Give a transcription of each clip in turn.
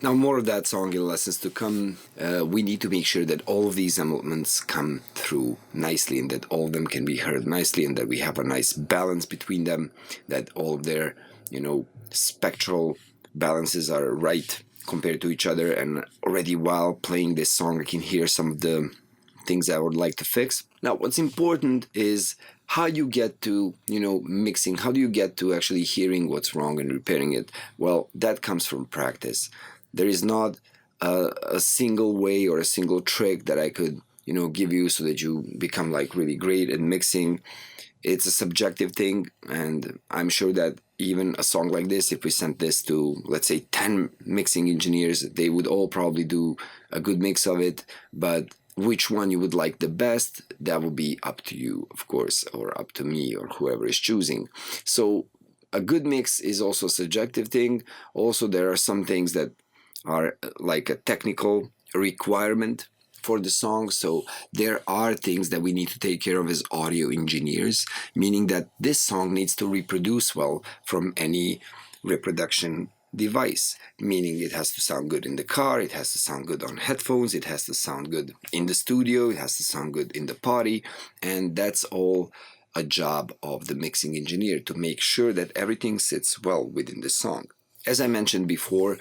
Now, more of that song in lessons to come. We need to make sure that all of these elements come through nicely and that all of them can be heard nicely and that we have a nice balance between them, that all of their, spectral balances are right compared to each other. And already while playing this song, I can hear some of the things I would like to fix. Now, what's important is how you get to, mixing. How do you get to actually hearing what's wrong and repairing it? Well, that comes from practice. There is not a single way or a single trick that I could, give you so that you become like really great at mixing. It's a subjective thing, and I'm sure that even a song like this, if we sent this to, let's say, 10 mixing engineers, they would all probably do a good mix of it, but which one you would like the best, that would be up to you, of course, or up to me, or whoever is choosing. So a good mix is also a subjective thing. Also, there are some things that are like a technical requirement for the song. So there are things that we need to take care of as audio engineers, meaning that this song needs to reproduce well from any reproduction device, meaning it has to sound good in the car, it has to sound good on headphones, it has to sound good in the studio, it has to sound good in the party, and that's all a job of the mixing engineer to make sure that everything sits well within the song. As I mentioned before,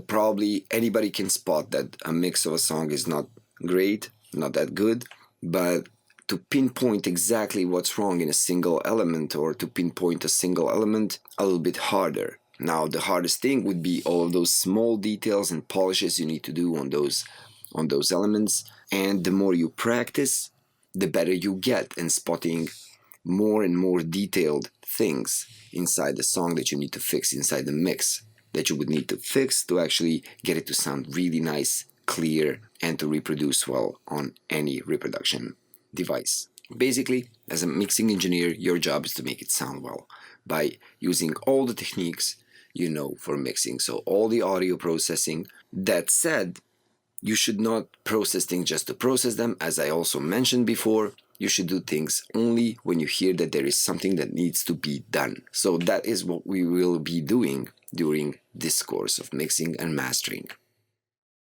probably anybody can spot that a mix of a song is not great, not that good, but to pinpoint exactly what's wrong in a single element, or to pinpoint a single element, a little bit harder. Now, the hardest thing would be all of those small details and polishes you need to do on those elements, and the more you practice, the better you get in spotting more and more detailed things inside the song that you need to fix, inside the mix that you would need to fix to actually get it to sound really nice, clear, and to reproduce well on any reproduction device. Basically, as a mixing engineer, your job is to make it sound well by using all the techniques you know for mixing, so all the audio processing. That said, you should not process things just to process them. As I also mentioned before, you should do things only when you hear that there is something that needs to be done. So that is what we will be doing during this course of mixing and mastering.